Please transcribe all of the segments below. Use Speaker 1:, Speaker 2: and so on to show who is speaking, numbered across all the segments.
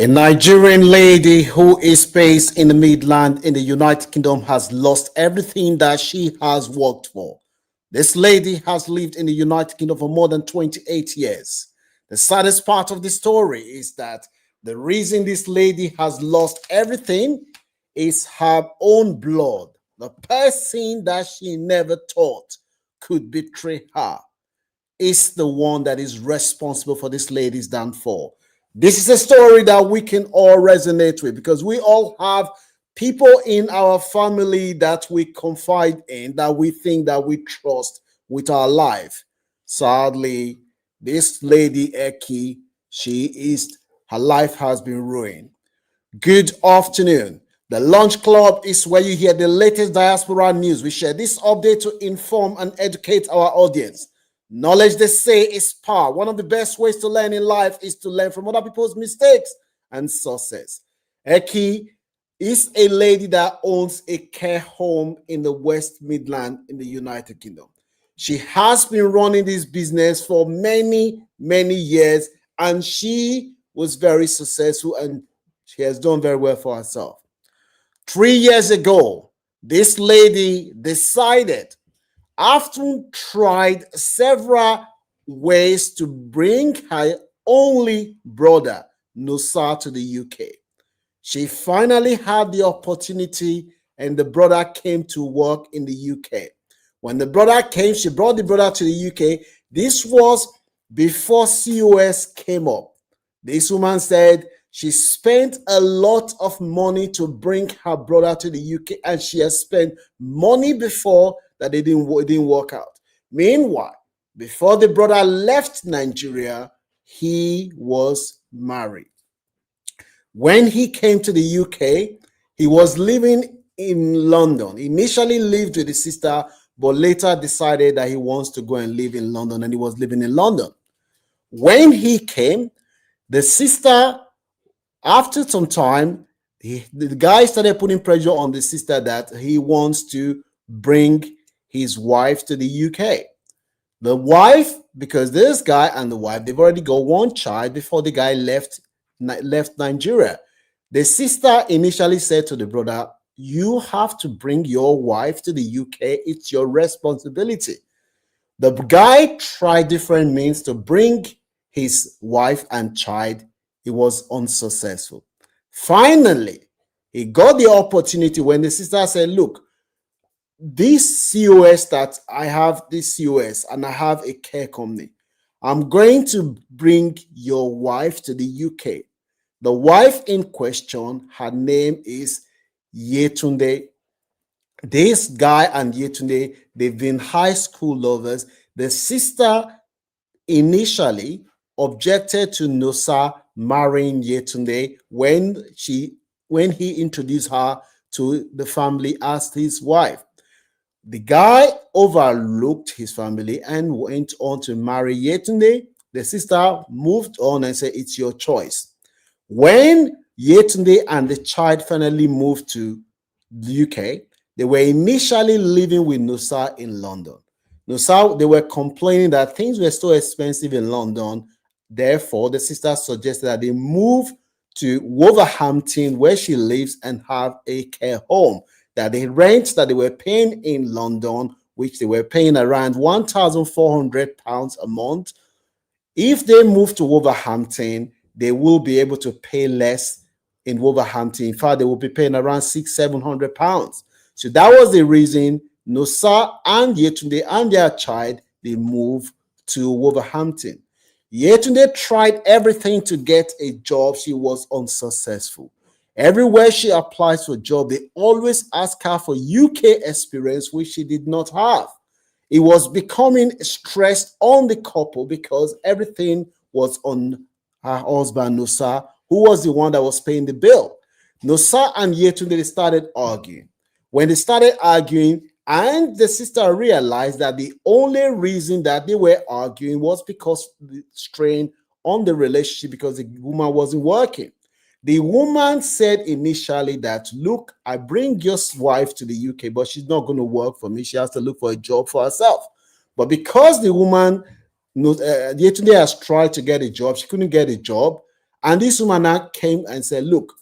Speaker 1: A Nigerian lady who is based in the Midland in the United Kingdom has lost everything that she has worked for. This lady has lived in the United Kingdom for more than 28 years. The saddest part of the story is that the reason this lady has lost everything is her own blood. The person that she never thought could betray her is the one that is responsible for this lady's downfall. This is a story that we can all resonate with because we all have people in our family that we confide in, that we think that we trust with our life. Sadly, this lady Eki, her life has been ruined. Good afternoon. The Lunch Club is where you hear the latest diaspora news. We share this update to inform and educate our audience. Knowledge, they say, is power. One of the best ways to learn in life is to learn from other people's mistakes and success. Eki is a lady that owns a care home in the West Midland in the United Kingdom. She has been running this business for many, many years, and she was very successful and she has done very well for herself. 3 years ago, this lady decided, after tried several ways to bring her only brother, Nusa, to the UK. She finally had the opportunity and the brother came to work in the UK. When the brother came, she brought the brother to the UK. This was before COS came up. This woman said she spent a lot of money to bring her brother to the UK, and she has spent money before that it didn't work out. Meanwhile, before the brother left Nigeria, he was married. When he came to the UK, he was living in London. He initially lived with his sister, but later decided that he wants to go and live in London, and he was living in London. When he came, the sister, after some time, the guy started putting pressure on the sister that he wants to bring his wife to the UK. The wife, because this guy and the wife, they've already got one child before the guy left Nigeria. The sister initially said to the brother, you have to bring your wife to the UK. It's your responsibility. The guy tried different means to bring his wife and child. It was unsuccessful. Finally, he got the opportunity when the sister said, look, this COS that I have, this COS, and I have a care company. I'm going to bring your wife to the UK. The wife in question, her name is Yetunde. This guy and Yetunde, they've been high school lovers. The sister initially objected to Nosa marrying Yetunde when he introduced her to the family as his wife. The guy overlooked his family and went on to marry Yetunde. The sister moved on and said, it's your choice. When Yetunde and the child finally moved to the UK, they were initially living with Nusa in London. Nusa, they were complaining that things were so expensive in London. Therefore, the sister suggested that they move to Wolverhampton, where she lives, and have a care home. That the rent that they were paying in London, which they were paying around £1,400 a month, if they move to Wolverhampton, they will be able to pay less in Wolverhampton. In fact, they will be paying around £600-700. So that was the reason Nosa and Yetunde and their child, they moved to Wolverhampton. Yetunde tried everything to get a job. She was unsuccessful. Everywhere she applies for a job, they always ask her for UK experience, which she did not have. It was becoming stressed on the couple because everything was on her husband, Nusa, who was the one that was paying the bill. Nusa and Yetunde started arguing. When they started arguing, and the sister realized that the only reason that they were arguing was because the strain on the relationship, because the woman wasn't working. The woman said initially that, look, I bring your wife to the UK, but she's not going to work for me. She has to look for a job for herself. But because the woman, Yetunde has tried to get a job, she couldn't get a job. And this woman now came and said, look,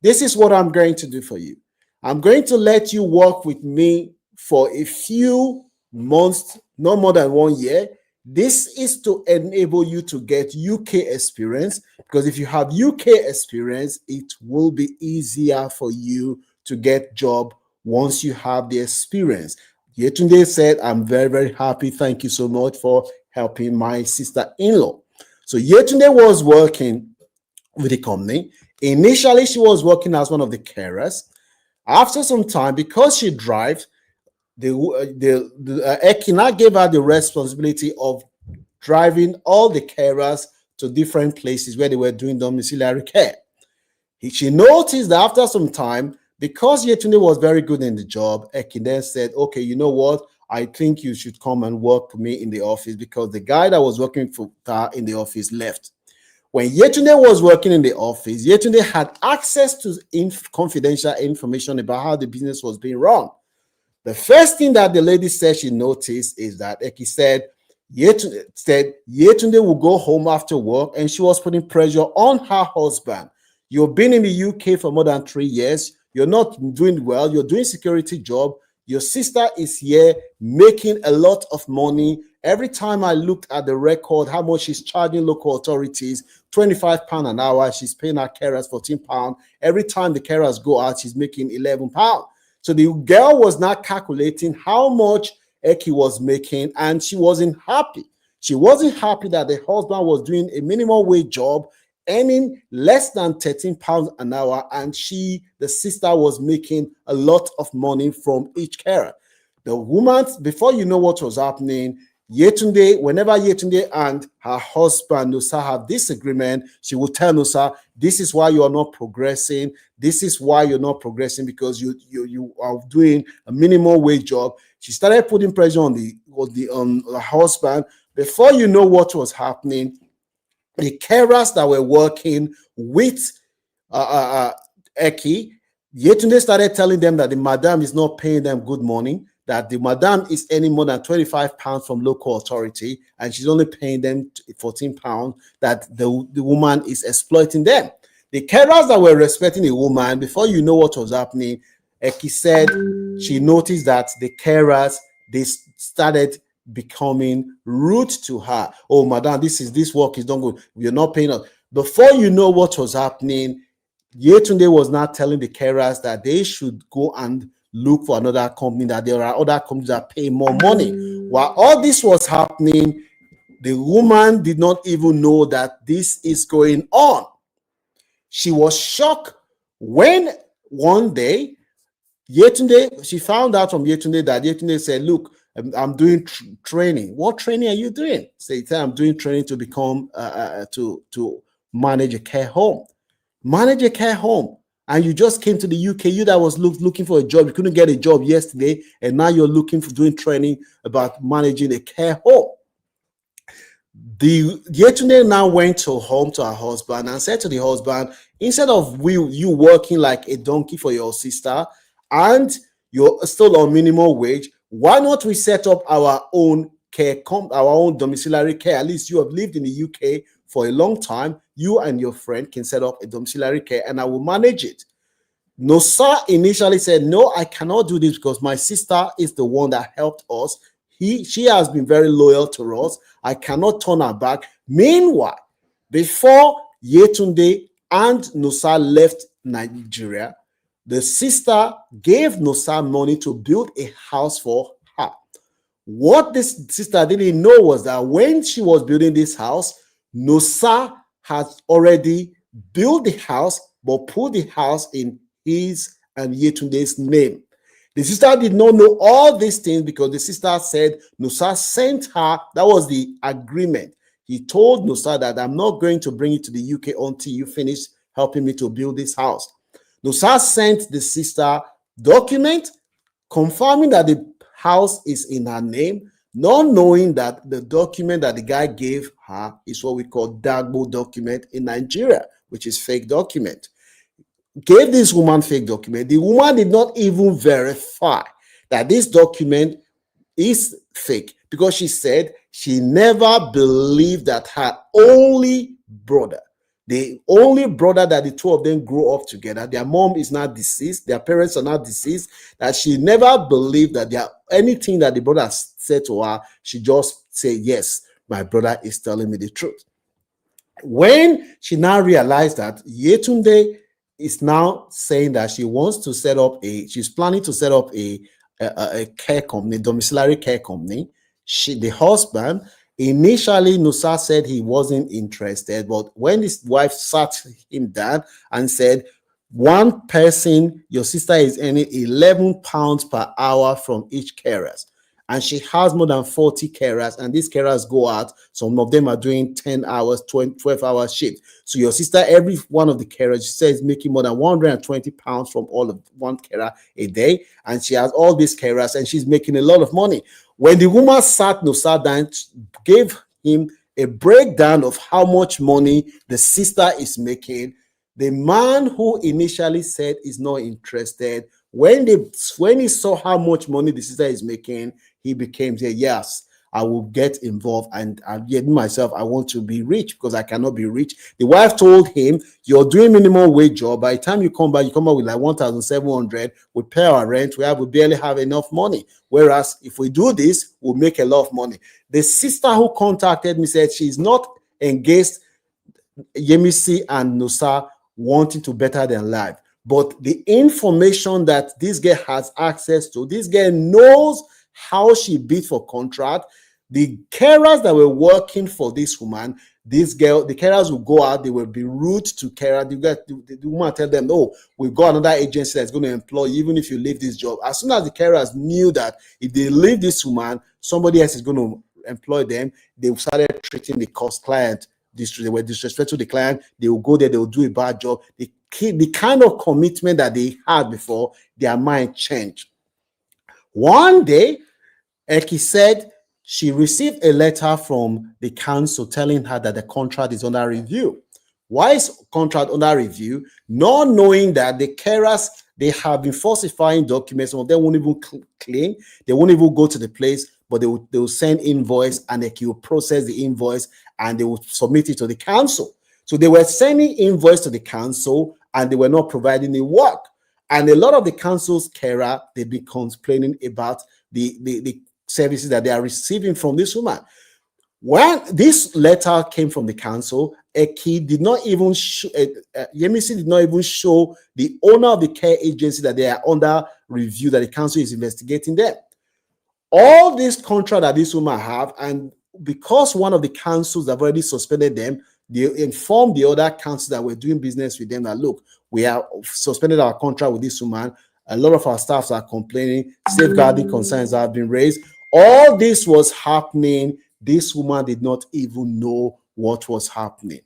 Speaker 1: this is what I'm going to do for you. I'm going to let you work with me for a few months, no more than 1 year. This is to enable you to get UK experience, because if you have UK experience, it will be easier for you to get job once you have the experience. Yetunde said, I'm very, very happy. Thank you so much for helping my sister-in-law. So Yetunde was working with the company. Initially, she was working as one of the carers. After some time, because she drives, Ekina gave her the responsibility of driving all the carers to different places where they were doing domiciliary care. She noticed that after some time, because Yetunde was very good in the job, Eki then said, okay, you know what? I think you should come and work for me in the office, because the guy that was working for her in the office left. When Yetunde was working in the office, Yetunde had access to confidential information about how the business was being run. The first thing that the lady said she noticed is that Eki said Yetunde will go home after work, and she was putting pressure on her husband. You've been in the UK for more than 3 years. You're not doing well. You're doing security job. Your sister is here making a lot of money. Every time I looked at the record, how much she's charging local authorities, £25 an hour. She's paying her carers £14. Every time the carers go out, she's making £11. So the girl was not calculating how much Eki was making, and she wasn't happy. She wasn't happy that the husband was doing a minimum wage job, earning less than £13 an hour, and the sister, was making a lot of money from each carer. The woman, before you know what was happening, Yetunde, whenever Yetunde and her husband Nusa have disagreement, she will tell Nusa, this is why you are not progressing. This is why you're not progressing, because you are doing a minimum wage job. She started putting pressure on the husband. Before you know what was happening, the carers that were working with Eki, Yetunde started telling them that the madam is not paying them good money, that the madam is earning more than £25 from local authority, and she's only paying them £14, that the woman is exploiting them. The carers that were respecting the woman, before you know what was happening, Eki said she noticed that the carers, they started becoming rude to her. Oh, madam, this work is not good. You're not paying us. Before you know what was happening, Yetunde was not telling the carers that they should go and look for another company, that there are other companies that pay more money. While all this was happening, the woman did not even know that this is going on. She was shocked when one day Yetunde, she found out from Yetunde that Yetunde said, look, I'm doing training. What training are you doing? Say, I'm doing training to become, to manage a care home. Manage a care home. And you just came to the UK, you that was looking for a job, you couldn't get a job yesterday, and now you're looking for doing training about managing a care home. The Yetunde now went home to her husband and said to the husband, instead of you working like a donkey for your sister and you're still on minimum wage, why not we set up our own care, our own domiciliary care? At least you have lived in the UK for a long time. You and your friend can set up a domiciliary care and I will manage it. Nosa initially said, no, I cannot do this because my sister is the one that helped us. She has been very loyal to us. I cannot turn her back. Meanwhile, before Yetunde and Nosa left Nigeria, the sister gave Nosa money to build a house for her. What this sister didn't know was that when she was building this house, Nosa has already built the house, but put the house in his and Yetunde's name. The sister did not know all these things because the sister said Nosa sent her. That was the agreement. He told Nosa that I'm not going to bring it to the UK until you finish helping me to build this house. Nosa sent the sister document confirming that the house is in her name, not knowing that the document that the guy gave her is what we call Dagbo document in Nigeria, which is fake document. Gave this woman fake document. The woman did not even verify that this document is fake because she said she never believed that her only brother The only brother that the two of them grew up together, their mom is not deceased, their parents are not deceased, that she never believed that there anything that the brother said to her, she just said, yes, my brother is telling me the truth. When she now realized that Yetunde is now saying that she wants to set up she's planning to set up a care company, domiciliary care company. The husband, initially Nusa said he wasn't interested, but when his wife sat him down and said, one person, your sister is earning 11 pounds per hour from each carers, and she has more than 40 carers, and these carers go out. Some of them are doing 10 hours, 12-hour shift. So your sister, every one of the carers, she says, making more than 120 pounds from all of one carer a day, and she has all these carers, and she's making a lot of money. When the woman sat down, gave him a breakdown of how much money the sister is making, the man who initially said is not interested, when he saw how much money the sister is making, he became say, yes, I will get involved, and myself, I want to be rich because I cannot be rich. The wife told him, you're doing minimum wage job. By the time you come back, you come up with like 1,700. We pay our rent. We barely have enough money. Whereas if we do this, we'll make a lot of money. The sister who contacted me said she's not engaged Yemisi and Nusa wanting to better their life, but the information that this girl has access to, this girl knows how she bid for contract. The carers that were working for this woman, this girl, the carers will go out, they will be rude to carer. The woman tell them, oh, we've got another agency that's going to employ you even if you leave this job. As soon as the carers knew that if they leave this woman, somebody else is going to employ them, they started treating the client. They were disrespectful to the client. They will go there, they will do a bad job. The kind of commitment that they had before, their mind changed. One day, Eki said she received a letter from the council telling her that the contract is under review. Why is contract under review? Not knowing that the carers, they have been falsifying documents. Some of them won't even claim. They won't even go to the place, but they will send invoice, and Eki will process the invoice and they will submit it to the council. So they were sending invoice to the council and they were not providing the work. And a lot of the council's carer, they've been complaining about the services that they are receiving from this woman. When this letter came from the council, Eki did not even show, Yemisi did not even show the owner of the care agency that they are under review, that the council is investigating them. All this contract that this woman have, and because one of the councils have already suspended them, they informed the other councils that were doing business with them that, look, we have suspended our contract with this woman. A lot of our staffs are complaining. Safeguarding concerns have been raised. All this was happening. This woman did not even know what was happening.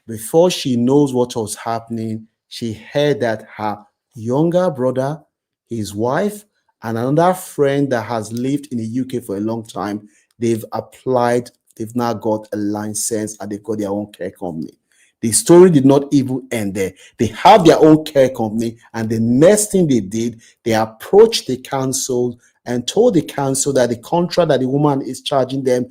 Speaker 1: Before she knows what was happening, she heard that her younger brother, his wife, and another friend that has lived in the UK for a long time, they've applied, they've now got a license, and they've got their own care company. The story did not even end there. They have their own care company, and the next thing they did, they approached the council and told the council that the contract that the woman is charging them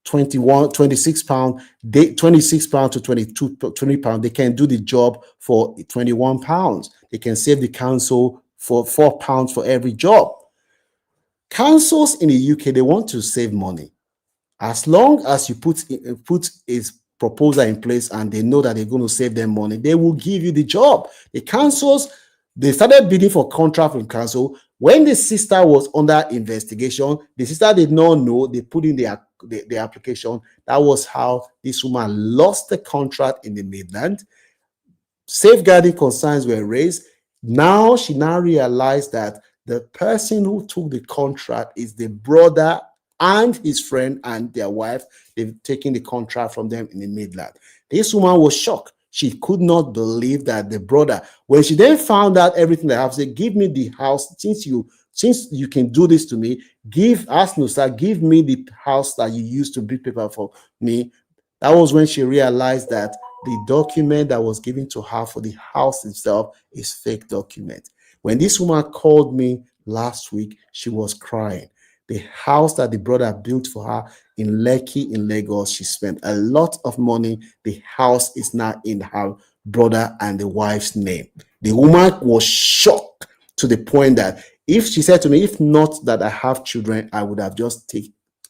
Speaker 1: 26 pounds, 26 pounds to 20 pounds, they can do the job for 21 pounds. They can save the council for 4 pounds for every job. Councils in the UK, they want to save money. As long as you put a proposal in place and they know that they're going to save them money, they will give you the job. The councils, they started bidding for contract from council. When the sister was under investigation, the sister did not know. They put in the application. That was how this woman lost the contract in the Midland. Safeguarding concerns were raised. Now she realized that the person who took the contract is the brother and his friend and their wife. They've taken the contract from them in the Midland. This woman was shocked. She could not believe that the brother, when she then found out everything that happened, said, give me the house, since you can do this to me, ask Nusa, give me the house that you used to bid paper for me. That was when she realized that the document that was given to her for the house itself is fake document. When this woman called me last week, she was crying The house that the brother built for her in Lekki in Lagos, she spent a lot of money. The house is now in her brother and the wife's name. The woman was shocked to the point that if she said to me, if not that I have children, I would have just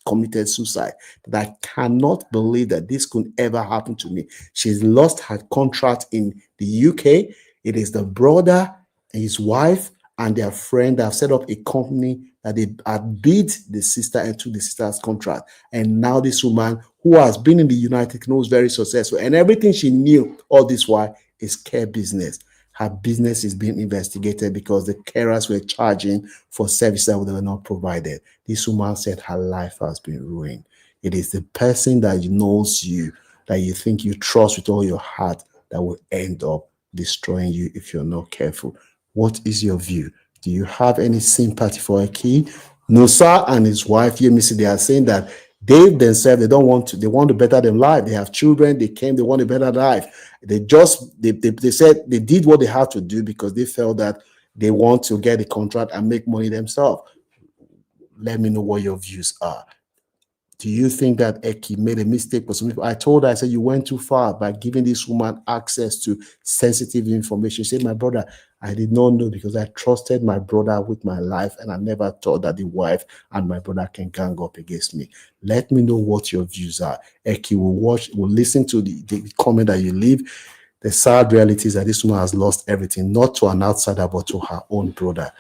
Speaker 1: committed suicide. That I cannot believe that this could ever happen to me. She's lost her contract in the UK. It is the brother, his wife, and their friend that have set up a company that they had bid the sister and took the sister's contract. And now this woman who has been in the United Kingdom is very successful. And everything she knew all this while is care business. Her business is being investigated because the carers were charging for services that were not provided. This woman said her life has been ruined. It is the person that knows you, that you think you trust with all your heart, that will end up destroying you if you're not careful. What is your view? Do you have any sympathy for Eki? Nusa and his wife, Yemisi, they are saying that they themselves, they want to better their life. They have children, they want a better life. They said they did what they had to do because they felt that they want to get a contract and make money themselves. Let me know what your views are. Do you think that Eki made a mistake for some people? I told her, I said, you went too far by giving this woman access to sensitive information. She said, my brother, I did not know because I trusted my brother with my life and I never thought that the wife and my brother can gang up against me. Let me know what your views are. Eki will listen to the comment that you leave. The sad reality is that this woman has lost everything, not to an outsider, but to her own brother.